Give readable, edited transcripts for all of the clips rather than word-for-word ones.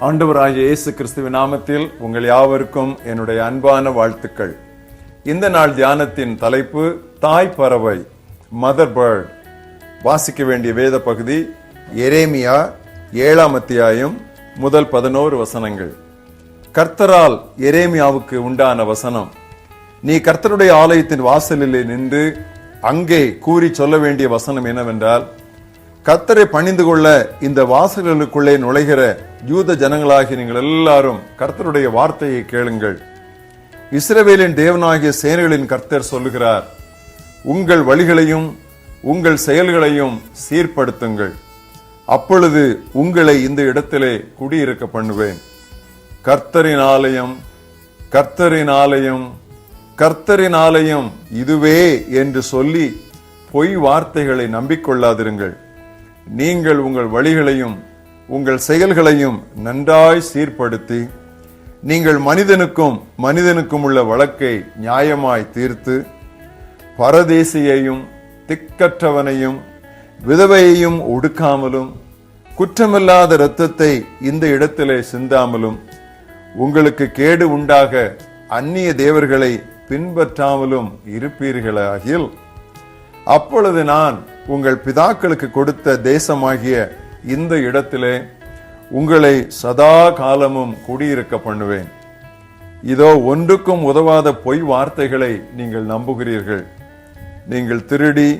ஆண்டவராகிய இயேசு கிறிஸ்துவின் நாமத்தில் உங்கள் யாவருக்கும் என்னுடைய அன்பான வாழ்த்துக்கள். இந்த நாள் தியானத்தின் தலைப்பு தாய் பறவை, மதர் பேர்ட். வாசிக்க வேண்டிய வேத பகுதி எரேமியா 7ஆம் அத்தியாயம் முதல் 11 வசனங்கள். கர்த்தரால் எரேமியாவுக்கு உண்டான வசனம்: நீ கர்த்தருடைய ஆலயத்தின் வாசலிலே நின்று அங்கே கூறி சொல்ல வேண்டிய வசனம் என்னவென்றால், கர்த்தரை பணிந்து கொள்ள இந்த வாசல்களுக்குள்ளே நுழைகிற யூத ஜனங்களாகி நீங்கள் எல்லாரும் கர்த்தருடைய வார்த்தையை கேளுங்கள். இஸ்ரவேலின் தேவனாகிய சேனைகளின் கர்த்தர் சொல்லுகிறார், உங்கள் வழிகளையும் உங்கள் செயல்களையும் சீர்படுத்துங்கள், அப்பொழுது உங்களை இந்த இடத்திலே குடியிருக்க பண்ணுவேன். கர்த்தரின் ஆலயம், கர்த்தரின் ஆலயம், கர்த்தரின் ஆலயம் இதுவே என்று சொல்லி பொய் வார்த்தைகளை நம்பிக்கொள்ளாதிருங்கள். நீங்கள் உங்கள் வழிகளையும் உங்கள் செயல்களையும் நன்றாய் சீர்படுத்தி, நீங்கள் மனிதனுக்கும் உள்ள வழக்கை நியாயமாய் தீர்த்து, பரதேசியையும் திக்கற்றவனையும் விதவையையும் ஒடுக்காமலும் குற்றமில்லாத இரத்தத்தை இந்த இடத்திலே சிந்தாமலும், உங்களுக்கு கேடு உண்டாக அந்நிய தேவர்களை பின்பற்றாமலும் இருப்பீர்களாகில், அப்பொழுது நான் உங்கள் பிதாக்களுக்கு கொடுத்த தேசமாகிய இந்த இடத்திலே உங்களை சதா காலமும் குடியிருக்க பண்ணுவேன். இதோ ஒன்றுக்கும் உதவாத பொய் வார்த்தைகளை நீங்கள் நம்புகிறீர்கள். நீங்கள் திருடி,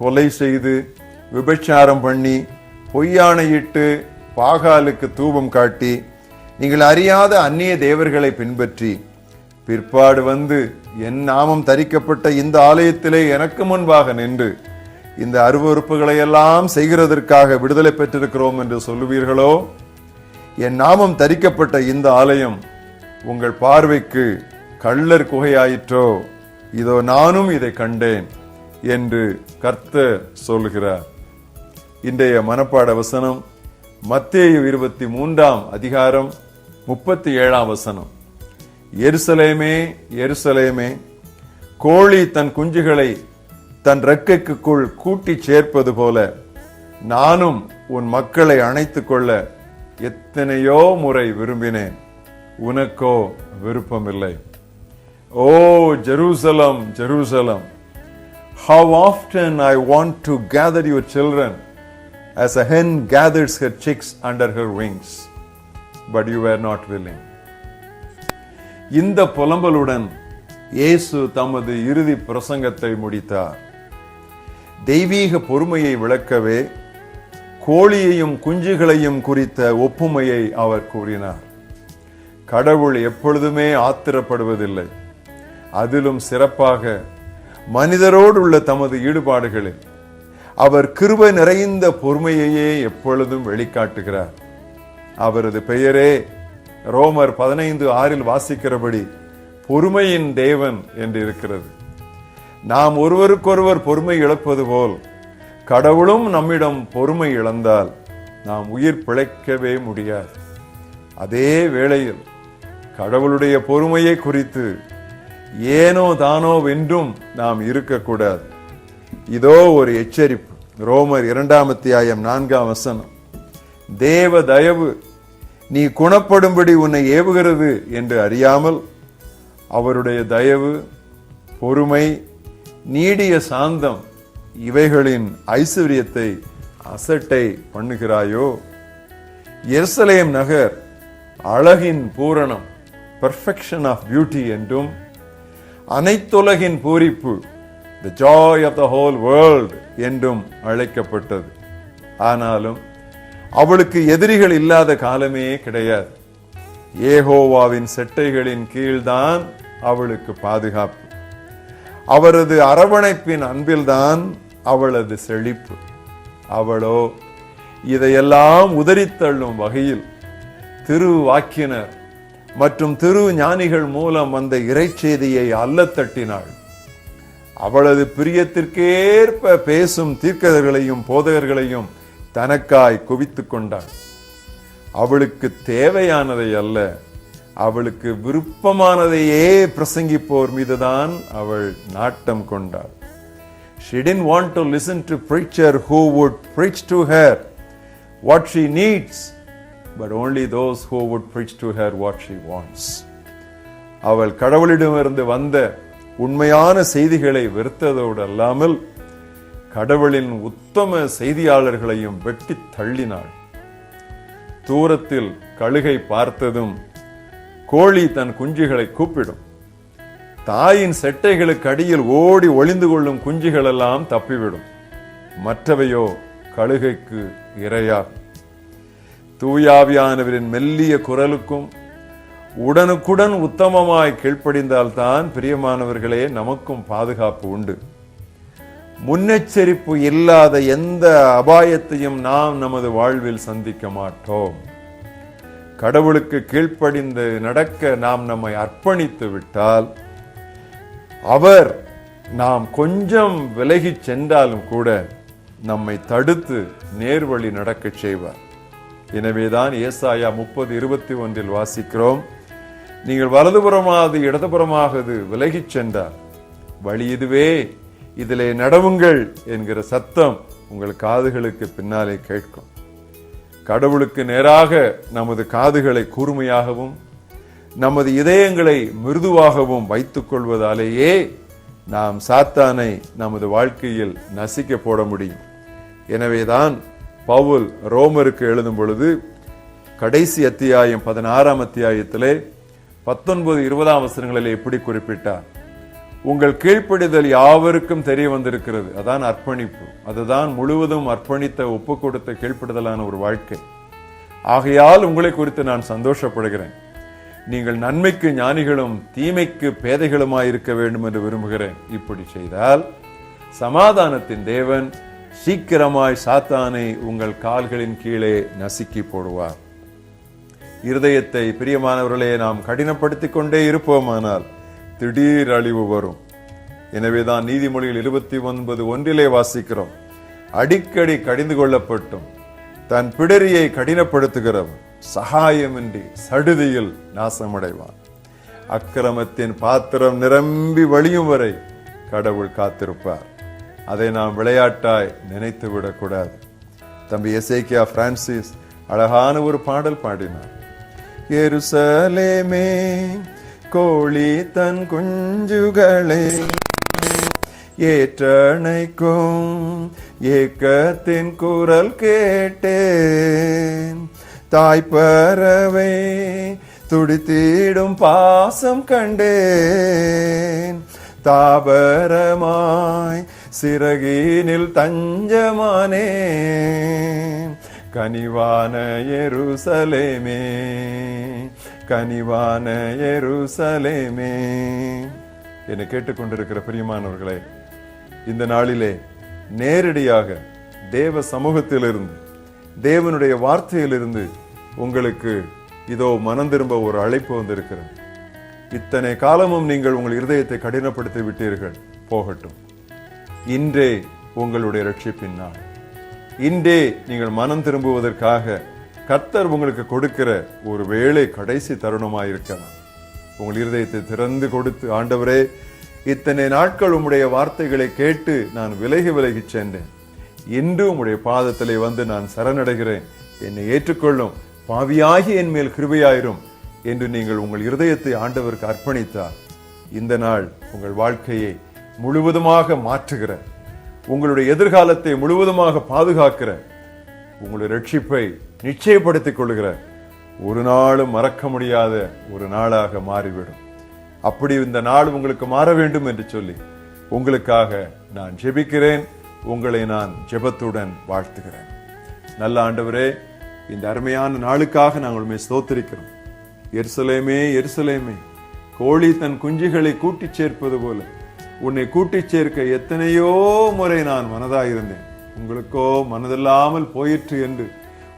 கொலை செய்து, விபச்சாரம் பண்ணி, பொய்யாணையிட்டு, பாகாலுக்கு தூபம் காட்டி, நீங்கள் அறியாத அந்நிய தேவர்களை பின்பற்றி, பிற்பாடு வந்து என் நாமம் தரிக்கப்பட்ட இந்த ஆலயத்திலே எனக்கு முன்பாக நின்று இந்த அருவருப்புகளை எல்லாம் செய்கிறதற்காக விடுதலை பெற்றிருக்கிறோம் என்று சொல்லுவீர்களோ, என் நாமம் தரிக்கப்பட்ட இந்த ஆலயம் உங்கள் பார்வைக்கு கள்ளர் குகையாயிற்றோ, இதோ நானும் இதை கண்டேன் என்று கர்த்தர் சொல்லுகிறார். இன்றைய மனப்பாட வசனம் மத்தேயு 23ஆம் அதிகாரம் 37ஆம் வசனம். எருசலேமே, எருசலேமே, கோழி தன் குஞ்சுகளை தன் ரெக்கைக்குள் கூட்டி சேர்ப்பது போல நானும் உன் மக்களை அணைத்துக் கொள்ள எத்தனையோ முறை விரும்பினேன், உனக்கோ விருப்பமில்லை. Oh Jerusalem, Jerusalem, how often I want to gather your children as a hen gathers her chicks under her wings, but you were not willing. இந்த புலம்பலுடன் இயேசு தமது இறுதி பிரசங்கத்தை முடித்தார். தெய்வீக பொறுமையை விளக்கவே கோழியையும் குஞ்சுகளையும் குறித்த ஒப்புமையை அவர் கூறினார். கடவுள் எப்பொழுதுமே ஆத்திரப்படுவதில்லை. அதிலும் சிறப்பாக மனிதரோடு உள்ள தமது ஈடுபாடுகளில் அவர் கிருபை நிறைந்த பொறுமையையே எப்பொழுதும் வெளிக்காட்டுகிறார். அவரது பெயரே ரோமர் 15:6 வாசிக்கிறபடி பொறுமையின் தேவன் என்று இருக்கிறது. நாம் ஒருவருக்கொருவர் பொறுமை இழப்பது போல் கடவுளும் நம்மிடம் பொறுமை இழந்தால் நாம் உயிர் பிழைக்கவே முடியாது. அதே வேளையில் கடவுளுடைய பொறுமையை குறித்து ஏனோ தானோ வென்றும் நாம் இருக்கக்கூடாது. இதோ ஒரு எச்சரிப்பு. ரோமர் 2ஆம் அத்தியாயம் 4ஆம் வசனம். தேவ தயவு நீ குணப்படும்படி உன்னை ஏவுகிறது என்று அறியாமல் அவருடைய தயவு, பொறுமை, நீடிய சாந்தம் இவைகளின் ஐஸ்வர்யத்தை அசட்டை பண்ணுகிறாயோ? எருசலேம் நகர் அழகின் பூரணம், பெர்ஃபெக்ஷன் ஆஃப் பியூட்டி என்றும், அனைத்துலகின் பூரிப்பு, the joy of the whole world என்றும் அழைக்கப்பட்டது. ஆனாலும் அவளுக்கு எதிரிகள் இல்லாத காலமே கிடையாது. யெகோவாவின் செட்டைகளின் கீழ்தான் அவளுக்கு பாதுகாப்பு. அவரது அரவணைப்பின் அன்பில்தான் அவளது செழிப்பு. அவளோ இதையெல்லாம் உதறித்தள்ளும் வகையில் திரு வாக்கினர் மற்றும் திரு ஞானிகள் மூலம் அந்த இறைச்செய்தியை அல்லத்தட்டினாள். அவளது பிரியத்திற்கேற்ப பேசும் தீர்க்கதர்களையும் போதகர்களையும் தனக்காய் குவித்துக் கொண்டாள். அவளுக்கு தேவையானதை அல்ல, அவளுக்கு விருப்பமானதையே பிரசங்கிப்போர் மீதுதான் அவள் நாட்டம் கொண்டாள். She didn't want to listen to preacher who would preach to her what she needs, but only those who would preach to her what she wants. அவள் கடவுளிடமிருந்து வந்த உண்மையான செய்திகளை வெறுத்ததோடு அல்லாமல் கடவுளின் உத்தம செய்தியாளர்களையும் வெட்டி தள்ளினாள். தூரத்தில் கழுகை பார்த்ததும் கோழி தன் குஞ்சுகளை கூப்பிடும். தாயின் செட்டைகளுக்கு அடியில் ஓடி ஒளிந்து கொள்ளும் குஞ்சுகள் எல்லாம் தப்பிவிடும். மற்றவையோ கழுகைக்கு இரையாகும். தூயாவியானவரின் மெல்லிய குரலுக்கும் உடனுக்குடன் உத்தமமாய் கீழ்ப்படிந்தால்தான் பிரியமானவர்களே நமக்கும் பாதுகாப்பு உண்டு. முன்னெச்சரிப்பு இல்லாத எந்த அபாயத்தையும் நாம் நமது வாழ்வில் சந்திக்க மாட்டோம். கடவுளுக்கு கீழ்ப்படிந்து நடக்க நாம் நம்மை அர்ப்பணித்து விட்டால் அவர் நாம் கொஞ்சம் விலகிச் சென்றாலும் கூட நம்மை தடுத்து நேர்வழி நடக்க செய்வார். எனவேதான் ஏசாயா 30:21 வாசிக்கிறோம், நீங்கள் வலதுபுறமாவது இடதுபுறமாவது விலகிச் சென்றார் வழி இதுவே, இதிலே நடவுங்கள் என்கிற சத்தம் உங்கள் காதுகளுக்கு பின்னாலே கேட்கும். கடவுளுக்கு நேராக நமது காதுகளை கூர்மையாகவும் நமது இதயங்களை மிருதுவாகவும் வைத்துக் கொள்வதாலேயே நாம் சாத்தானை நமது வாழ்க்கையில் நசிக்க போட முடியும். எனவேதான் பவுல் ரோமருக்கு எழுதும் பொழுது கடைசி அத்தியாயம் 16ஆம் அத்தியாயத்திலே 19-20 வசனங்களிலே எப்படி குறிப்பிட்டார், உங்கள் கீழ்ப்படிதல் யாவருக்கும் தெரிய வந்திருக்கிறது. அதான் அர்ப்பணிப்பு, அதுதான் முழுவதும் அர்ப்பணித்த ஒப்பு கொடுத்த கீழ்ப்படிதலான ஒரு வாழ்க்கை. ஆகையால் உங்களை குறித்து நான் சந்தோஷப்படுகிறேன். நீங்கள் நன்மைக்கு ஞானிகளும் தீமைக்கு பேதைகளுமாயிருக்க வேண்டும் என்று விரும்புகிறேன். இப்படி செய்தால் சமாதானத்தின் தேவன் சீக்கிரமாய் சாத்தானை உங்கள் கால்களின் கீழே நசுக்கி போடுவார். இருதயத்தை பிரியமானவர்களே நாம் கடினப்படுத்திக் கொண்டே இருப்போமானால் திடீர் அழிவு வரும். எனவேதான் நீதிமொழிகள் 29:1 வாசிக்கிறோம், அடிக்கடி கடிந்து கொள்ளப்பட்டும் தன் பிடரியை கடினப்படுத்துகிறவன் சகாயமின்றி சடுதியில் நாசமடைவான். அக்கிரமத்தின் பாத்திரம் நிரம்பி வழியும் வரை கடவுள் காத்திருப்பார். அதை நாம் விளையாட்டாய் நினைத்து விடக்கூடாது. தம்பி எசேக்கியா பிரான்சிஸ் அழகான ஒரு பாடல் பாடினார். எருசலேமே கோழி தன் குஞ்சுகளை ஏற்றணைக்கும் ஏக்கத்தின் குரல் கேட்டேன், தாய்ப்பறவை துடித்திடும் பாசம் கண்டேன், தாபரமாய் சிறகினில் தஞ்சமானேன், கனிவான எருசலேமே கனிவான எருசலேமே. என்னை கேட்டுக்கொண்டிருக்கிற பிரியமானவர்களே, இந்த நாளிலே நேரடியாக தேவ சமூகத்திலிருந்து தேவனுடைய வார்த்தையிலிருந்து உங்களுக்கு இதோ மனம் திரும்ப ஒரு அழைப்பு வந்திருக்கிறது. இத்தனை காலமும் நீங்கள் உங்கள் இருதயத்தை கடினப்படுத்தி விட்டீர்கள், போகட்டும். இன்றே உங்களுடைய ரட்சிப்பின் நாள். இன்றே நீங்கள் மனம் திரும்புவதற்காக கர்த்தர் உங்களுக்கு கொடுக்கிற ஒரு வேளை கடைசி தருணமாயிருக்கலாம். உங்கள் இருதயத்தை திறந்து கொடுத்து, ஆண்டவரே, இத்தனை நாட்கள் உம்முடைய வார்த்தைகளை கேட்டு நான் விலகி சென்றேன். இன்று உம்முடைய பாதத்திலே வந்து நான் சரணடைகிறேன், என்னை ஏற்றுக்கொள்ளும், பாவியாகி என் மேல் கிருபையாயிரும் என்று நீங்கள் உங்கள் இருதயத்தை ஆண்டவருக்கு அர்ப்பணித்தார் இந்த நாள் உங்கள் வாழ்க்கையை முழுவதுமாக மாற்றுகிற, உங்களுடைய எதிர்காலத்தை முழுவதுமாக பாதுகாக்கிற, உங்களுடைய ரட்சிப்பை நிச்சயப்படுத்திக் கொள்ளுகிற ஒரு நாளும் மறக்க முடியாத ஒரு நாளாக மாறிவிடும். அப்படி இந்த நாள் உங்களுக்கு மாற வேண்டும் என்று சொல்லி உங்களுக்காக நான் ஜெபிக்கிறேன். உங்களை நான் ஜெபத்துடன் வாழ்த்துகிறேன். நல்ல ஆண்டவரே, இந்த அருமையான நாளுக்காக நாங்கள் உம்மை ஸ்தோத்திரிக்கிறோம். எருசலேமே எருசலேமே, கோழி தன் குஞ்சுகளை கூட்டிச் சேர்ப்பது போல உன்னை கூட்டிச் சேர்க்க எத்தனையோ முறை நான் மனதாயிருந்தேன், உங்களுக்கோ மனதில்லாமல் போயிற்று என்று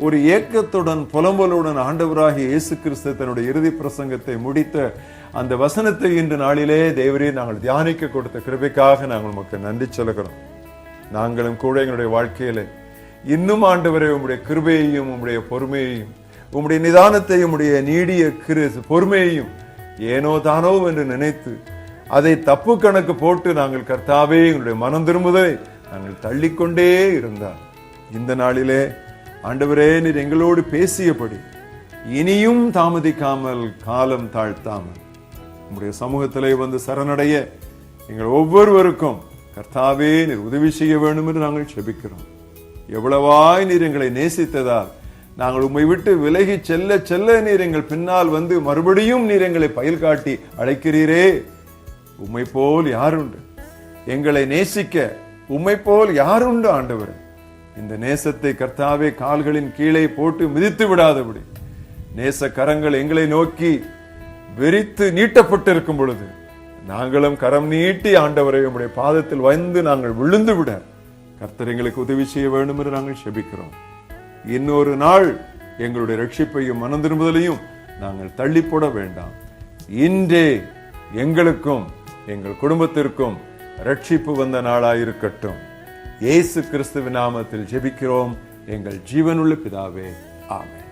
ஒரு ஏக்கத்துடன் புலம்பலுடன் ஆண்டவராகிய இயேசு கிறிஸ்து தன்னுடைய இறுதி பிரசங்கத்தை முடித்த அந்த வசனத்தை இன்று நாளிலே தேவரே நாங்கள் தியானிக்க கொடுத்த கிருபைக்காக நாங்கள் உமக்கு நன்றி சொல்கிறோம். நாங்களும் கூட எங்களுடைய வாழ்க்கையிலே இன்னும் ஆண்டவரே உம்முடைய கிருபையையும் உம்முடைய பொறுமையையும் உம்முடைய நிதானத்தையும் உம்முடைய நீடிய பொறுமையையும் ஏனோ தானோ என்று நினைத்து அதை தப்பு கணக்கு போட்டு நாங்கள் கர்த்தாவே எங்களுடைய மனம் திரும்புவதை நாங்கள் தள்ளிக்கொண்டே இருந்தார். இந்த நாளிலே ஆண்டவரே, நீர் எங்களோடு பேசியபடி இனியும் தாமதிக்காமல் காலம் தாழ்த்தாமல் நம்முடைய சமூகத்திலே வந்து சரணடைய எங்கள் ஒவ்வொருவருக்கும் கர்த்தாவே நீர் உதவி செய்ய வேண்டும் என்று நாங்கள் செபிக்கிறோம். எவ்வளவாய் நீர் எங்களை நேசித்ததால் நாங்கள் உம்மை விட்டு விலகி செல்ல செல்ல நீர் எங்கள் பின்னால் வந்து மறுபடியும் நீர் எங்களை பயில் காட்டி அழைக்கிறீரே. உம்மை போல் யாருண்டு? எங்களை நேசிக்க உம்மை போல் யாருண்டு ஆண்டவரே? இந்த நேசத்தை கர்த்தாவே கால்களின் கீழே போட்டு மிதித்து விடாதபடி நேச கரங்கள் எங்களை நோக்கி வெறித்து நீட்டப்பட்டிருக்கும் பொழுது நாங்களும் கரம் நீட்டி ஆண்டவரை உம்முடைய பாதத்தில் வந்து நாங்கள் விழுந்து விட கர்த்தர் எங்களுக்கு உதவி செய்ய வேண்டும் என்று நாங்கள் செபிக்கிறோம். இன்னொரு நாள் எங்களுடைய ரட்சிப்பையும் மனம் திரும்புதலையும் நாங்கள் தள்ளி போட வேண்டாம். இன்றே எங்களுக்கும் எங்கள் குடும்பத்திற்கும் ரட்சிப்பு வந்த நாளாயிருக்கட்டும். இயேசு கிறிஸ்துவின் நாமத்தில் ஜெபிக்கிறோம் எங்கள் ஜீவனுள்ள பிதாவே, ஆமென்.